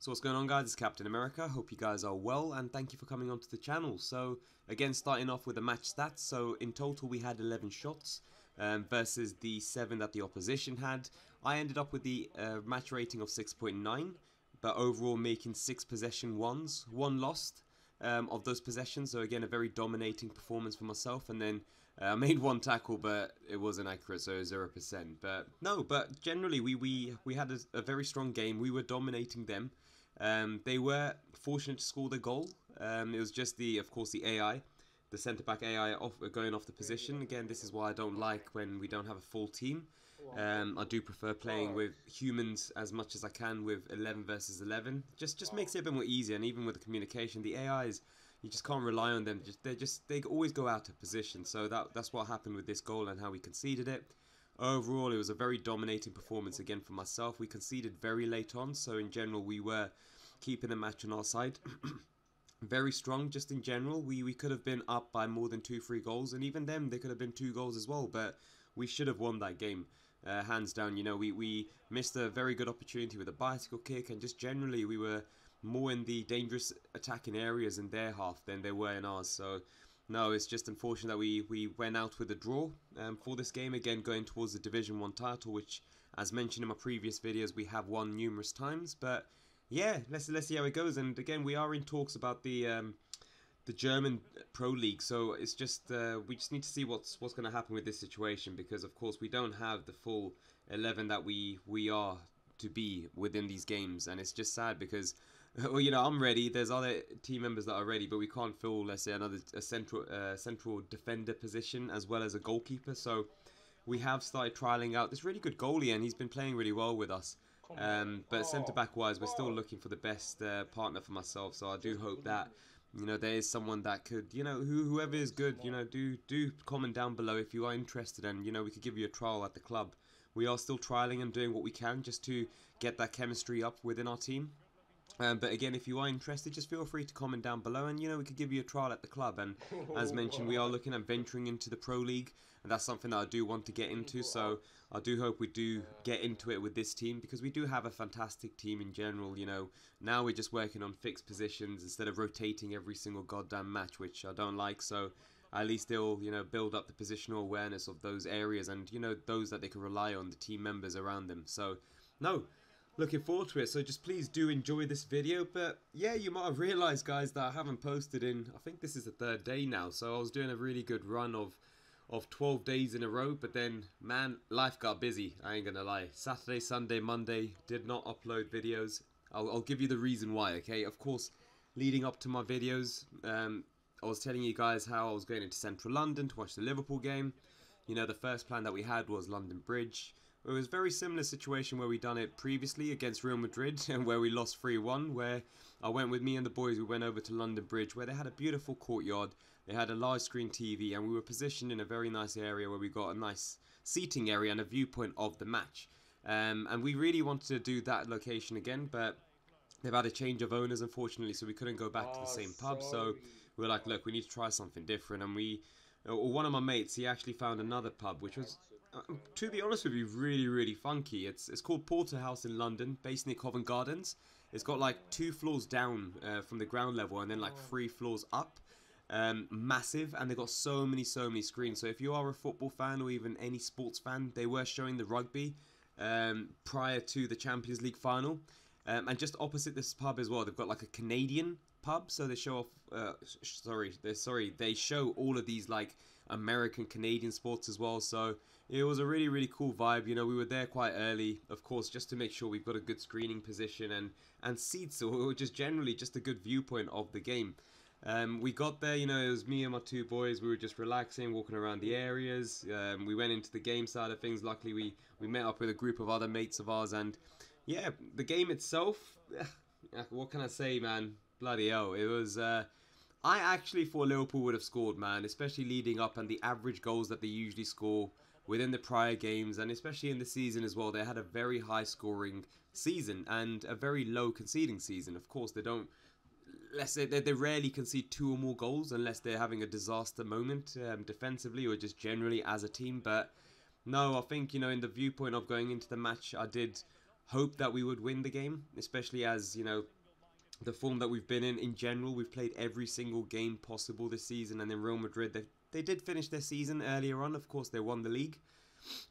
So what's going on, guys? It's Captain America. Hope you guys are well, and thank you for coming onto the channel. So again, starting off with the match stats. So in total we had 11 shots versus the 7 that the opposition had. I ended up with the match rating of 6.9, but overall making 6 possession ones, 1 lost of those possessions. So again, a very dominating performance for myself. And then I made 1 tackle, but it wasn't accurate, so 0%. But no, but generally we had a very strong game. We were dominating them. They were fortunate to score the goal. It was just of course, the AI, the centre back AI going off the position. Again, this is why I don't like when we don't have a full team. I do prefer playing with humans as much as I can with 11 versus 11. Just makes it a bit more easier, and even with the communication, the AIs, you just can't rely on them. They always go out of position. So that's what happened with this goal and how we conceded it. Overall, it was a very dominating performance again for myself. We conceded very late on, so in general we were keeping the match on our side. Very strong just in general. We could have been up by more than 2-3 goals, and even them, they could have been 2 goals as well, but we should have won that game. Hands down, you know, we missed a very good opportunity with a bicycle kick, and just generally we were more in the dangerous attacking areas in their half than they were in ours. So no, it's just unfortunate that we went out with a draw for this game. Again, going towards the Division 1 title, which, as mentioned in my previous videos, we have won numerous times. But yeah, let's see how it goes. And again, we are in talks about the German Pro League. So it's just we just need to see what's going to happen with this situation, because of course we don't have the full 11 that we are to be within these games, and it's just sad because, well, you know, I'm ready. There's other team members that are ready, but we can't fill, let's say, a central defender position as well as a goalkeeper. So we have started trialing out this really good goalie, and he's been playing really well with us. But centre back wise, we're still looking for the best partner for myself. So I do hope that, you know, there is someone that could, you know, whoever is good, you know, do comment down below if you are interested, and you know, we could give you a trial at the club. We are still trialing and doing what we can just to get that chemistry up within our team. But again, if you are interested, just feel free to comment down below, and you know, we could give you a trial at the club. And as mentioned, we are looking at venturing into the Pro League, and that's something that I do want to get into. So I do hope we do get into it with this team, because we do have a fantastic team in general. You know, now we're just working on fixed positions instead of rotating every single goddamn match, which I don't like. So at least they'll, you know, build up the positional awareness of those areas, and you know, those that they can rely on, the team members around them. So no, looking forward to it. So just please do enjoy this video. But yeah, you might have realized, guys, that I haven't posted in, I think this is the 3rd day now. So I was doing a really good run of 12 days in a row, but then, man, life got busy. I ain't gonna lie. Saturday, Sunday, Monday, did not upload videos. I'll give you the reason why, okay? Of course, leading up to my videos, I was telling you guys how I was going into central London to watch the Liverpool game. You know, the first plan that we had was London Bridge. It was a very similar situation where we done it previously against Real Madrid, and where we lost 3-1, where I went with me and the boys, we went over to London Bridge, where they had a beautiful courtyard, they had a large screen TV, and we were positioned in a very nice area where we got a nice seating area and a viewpoint of the match. And we really wanted to do that location again, but they've had a change of owners, unfortunately, so we couldn't go back to the same pub. So we were like, look, we need to try something different. And one of my mates, he actually found another pub, which was, to be honest with you, really funky. It's called Porterhouse in London, based near Covent Gardens. It's got like 2 floors down from the ground level, and then like 3 floors up. Massive, and they got so many screens. So if you are a football fan or even any sports fan, they were showing the rugby prior to the Champions League final. And just opposite this pub as well, they've got like a Canadian pub, so they show off, they show all of these like American, Canadian sports as well. So it was a really cool vibe. You know, we were there quite early, of course, just to make sure we've got a good screening position and seats, or just generally just a good viewpoint of the game. We got there, you know, it was me and my 2 boys. We were just relaxing, walking around the areas. We went into the game side of things. Luckily, we met up with a group of other mates of ours, and yeah, the game itself, what can I say, man? Bloody hell, it was, I actually thought Liverpool would have scored, man, especially leading up, and the average goals that they usually score within the prior games, and especially in the season as well. They had a very high scoring season and a very low conceding season. Of course, they don't, let's say, they rarely concede 2 or more goals unless they're having a disaster moment defensively or just generally as a team. But no, I think, you know, in the viewpoint of going into the match, I did hoped that we would win the game, especially as, you know, the form that we've been in general. We've played every single game possible this season, and in Real Madrid, they did finish their season earlier on. Of course, they won the league.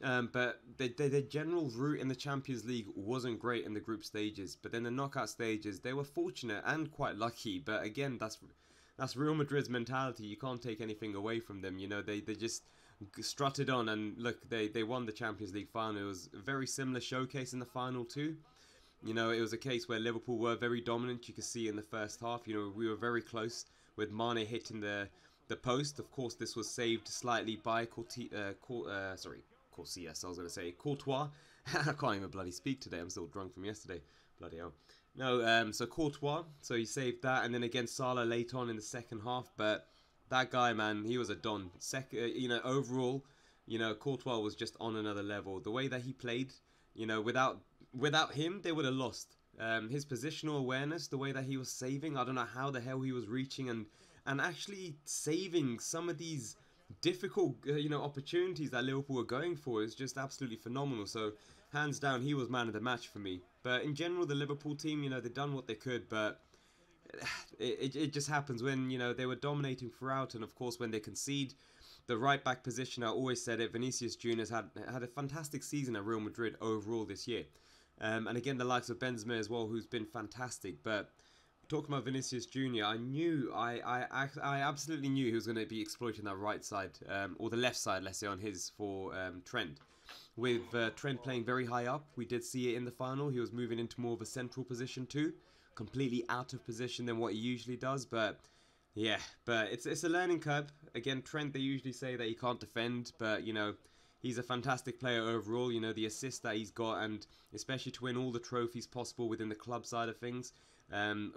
But the general route in the Champions League wasn't great in the group stages. But then the knockout stages, they were fortunate and quite lucky. But again, that's Real Madrid's mentality. You can't take anything away from them. You know, they just strutted on, and look, they won the Champions League final. It was a very similar showcase in the final too. You know, it was a case where Liverpool were very dominant. You could see in the first half, you know, we were very close with Mane hitting the post. Of course, this was saved slightly by Courtois. I was going to say Courtois. I can't even bloody speak today. I'm still drunk from yesterday. Bloody hell. No, so Courtois. So he saved that, and then again Salah late on in the second half. But that guy, man, he was a don. You know, overall, you know, Courtois was just on another level. The way that he played, you know, without him, they would have lost. His positional awareness, the way that he was saving, I don't know how the hell he was reaching and actually saving some of these difficult, you know, opportunities that Liverpool were going for is just absolutely phenomenal. So, hands down, he was man of the match for me. But in general, the Liverpool team, you know, they've done what they could, but it just happens when, you know, they were dominating throughout, and of course when they concede. The right back position, I always said it, Vinicius Junior had a fantastic season at Real Madrid overall this year. And again, the likes of Benzema as well, who's been fantastic. But talking about Vinicius Junior, I absolutely knew he was going to be exploiting that right side, or the left side, let's say, on his for Trent. With Trent playing very high up, we did see it in the final. He was moving into more of a central position too, completely out of position than what he usually does. But yeah, but it's a learning curve. Again, Trent, they usually say that he can't defend, but you know, he's a fantastic player overall. You know, the assists that he's got, and especially to win all the trophies possible within the club side of things.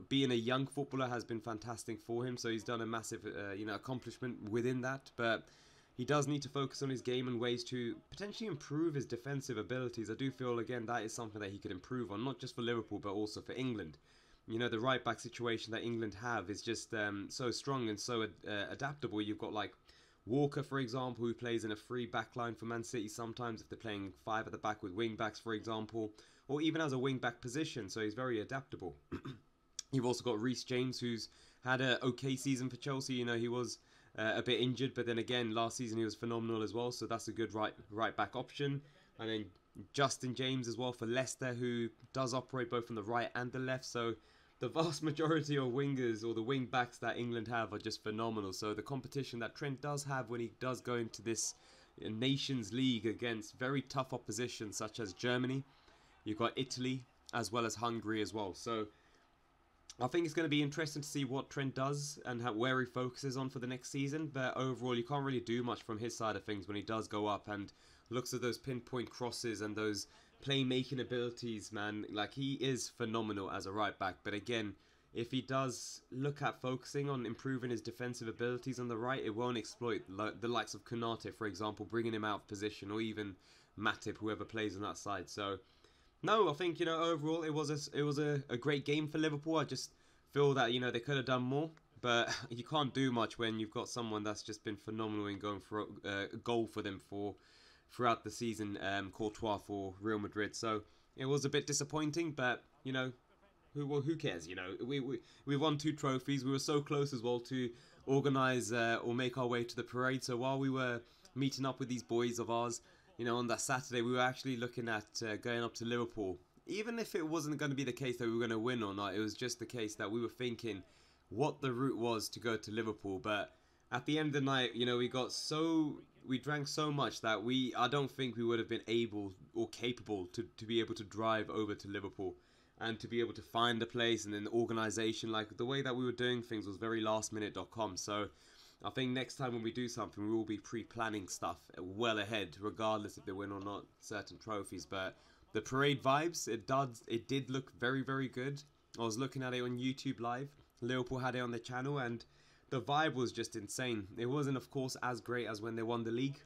Being a young footballer has been fantastic for him, so he's done a massive, you know, accomplishment within that. But he does need to focus on his game and ways to potentially improve his defensive abilities. I do feel, again, that is something that he could improve on, not just for Liverpool, but also for England. You know, the right back situation that England have is just so strong and so adaptable. You've got like Walker, for example, who plays in a free back line for Man City sometimes if they're playing five at the back with wing backs, for example, or even as a wing back position, so he's very adaptable. You've also got Reece James, who's had an okay season for Chelsea. You know, he was a bit injured, but then again, last season he was phenomenal as well, so that's a good right back option. And then Justin James as well for Leicester, who does operate both on the right and the left, so the vast majority of wingers or the wing backs that England have are just phenomenal. So the competition that Trent does have when he does go into this Nations League against very tough opposition such as Germany, you've got Italy as well as Hungary as well. So I think it's going to be interesting to see what Trent does and where he focuses on for the next season. But overall, you can't really do much from his side of things when he does go up and looks at those pinpoint crosses and those playmaking abilities, man. Like, he is phenomenal as a right back. But again, if he does look at focusing on improving his defensive abilities on the right, it won't exploit the likes of Konate, for example, bringing him out of position, or even Matip, whoever plays on that side. So no, I think, you know, overall it was a great game for Liverpool. I just feel that, you know, they could have done more, but you can't do much when you've got someone that's just been phenomenal in going for a goal for them throughout the season, Courtois for Real Madrid. So it was a bit disappointing, but you know, who cares? You know, we won 2 trophies. We were so close as well to organise or make our way to the parade. So while we were meeting up with these boys of ours, you know, on that Saturday, we were actually looking at going up to Liverpool. Even if it wasn't going to be the case that we were going to win or not, it was just the case that we were thinking what the route was to go to Liverpool. But at the end of the night, you know, we drank so much that I don't think we would have been able or capable to be able to drive over to Liverpool and to be able to find the place and then the organisation. Like, the way that we were doing things was very lastminute.com. So I think next time when we do something, we will be pre-planning stuff well ahead, regardless if they win or not certain trophies. But the parade vibes, it did look very, very good. I was looking at it on YouTube Live. Liverpool had it on their channel, and the vibe was just insane. It wasn't, of course, as great as when they won the league,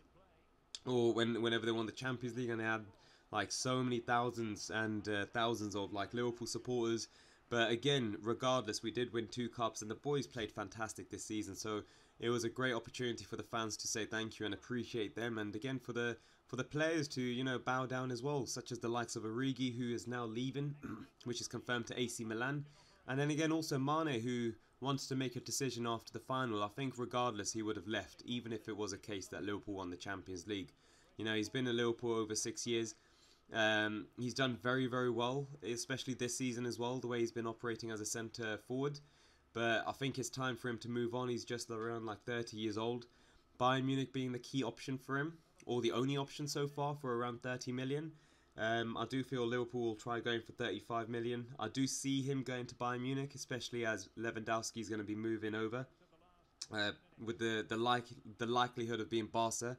or whenever they won the Champions League, and they had like so many thousands and thousands of like Liverpool supporters. But again, regardless, we did win 2 cups and the boys played fantastic this season. So it was a great opportunity for the fans to say thank you and appreciate them. And again, for the players to, you know, bow down as well, such as the likes of Origi, who is now leaving, which is confirmed to AC Milan. And then again, also Mane, who wants to make a decision after the final. I think regardless, he would have left, even if it was a case that Liverpool won the Champions League. You know, he's been at Liverpool over 6 years. He's done very, very well, especially this season as well, the way he's been operating as a centre forward. But I think it's time for him to move on. He's just around like 30 years old. Bayern Munich being the key option for him, or the only option so far, for around 30 million. I do feel Liverpool will try going for 35 million. I do see him going to Bayern Munich, especially as Lewandowski is going to be moving over. With the likelihood of being Barca,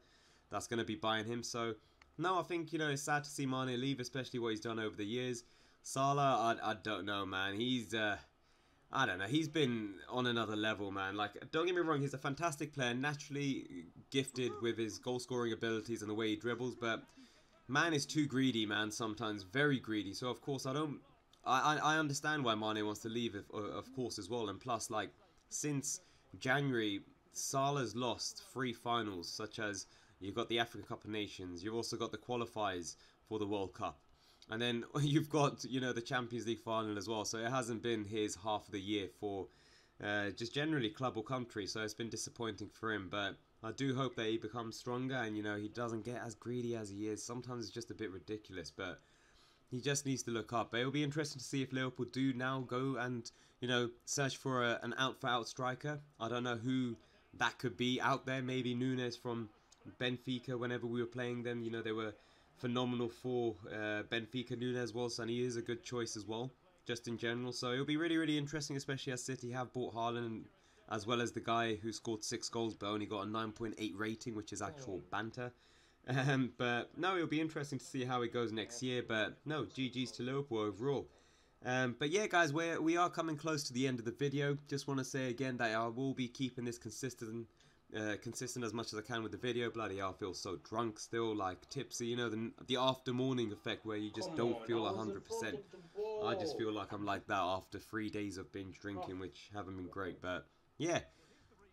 that's going to be buying him. So, no, I think, you know, it's sad to see Mane leave, especially what he's done over the years. Salah, I don't know, man. He's, I don't know. He's been on another level, man. Like, don't get me wrong, he's a fantastic player, naturally gifted with his goal-scoring abilities and the way he dribbles, but man is too greedy, man, sometimes. Very greedy. So, of course, I understand why Mane wants to leave, of course, as well. And plus, like, since January, Salah's lost 3 finals, such as you've got the Africa Cup of Nations, you've also got the qualifiers for the World Cup, and then you've got, you know, the Champions League final as well. So it hasn't been his half of the year for just generally club or country. So it's been disappointing for him. But I do hope that he becomes stronger and, you know, he doesn't get as greedy as he is. Sometimes it's just a bit ridiculous, but he just needs to look up. But it'll be interesting to see if Liverpool do now go and, you know, search for an out-for-out striker. I don't know who that could be out there. Maybe Nunes from Benfica. Whenever we were playing them, you know, they were phenomenal for Benfica. Nunes was, and he is a good choice as well, just in general. So it'll be really, really interesting, especially as City have bought Haaland, as well as the guy who scored 6 goals but only got a 9.8 rating, which is actual banter. But no, it'll be interesting to see how it goes next year. But no, GG's to Liverpool overall. But yeah, guys, we are coming close to the end of the video. Just want to say again that I will be keeping this consistent as much as I can with the video. Bloody hell, I feel so drunk still, like tipsy, you know, the after morning effect where you just don't feel 100%. I just feel like I'm like that after 3 days of binge drinking, which haven't been great. But yeah,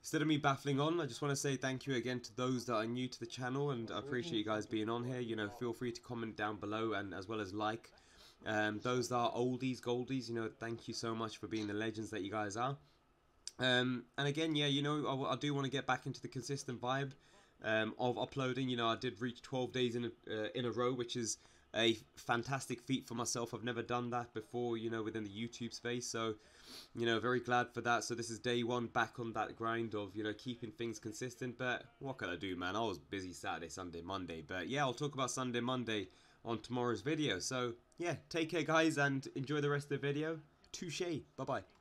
instead of me baffling on, I just want to say thank you again to those that are new to the channel, and I appreciate you guys being on here. You know, feel free to comment down below, and as well as like. Those that are oldies, goldies, you know, thank you so much for being the legends that you guys are. And again, yeah, you know, I do want to get back into the consistent vibe of uploading. You know, I did reach 12 days in a row, which is a fantastic feat for myself. I've never done that before, you know, within the YouTube space. So, you know, very glad for that. So this is day 1 back on that grind of, you know, keeping things consistent. But what can I do, man? I was busy Saturday, Sunday, Monday. But yeah, I'll talk about Sunday, Monday on tomorrow's video. So yeah, take care, guys, and enjoy the rest of the video. Touché. Bye-bye.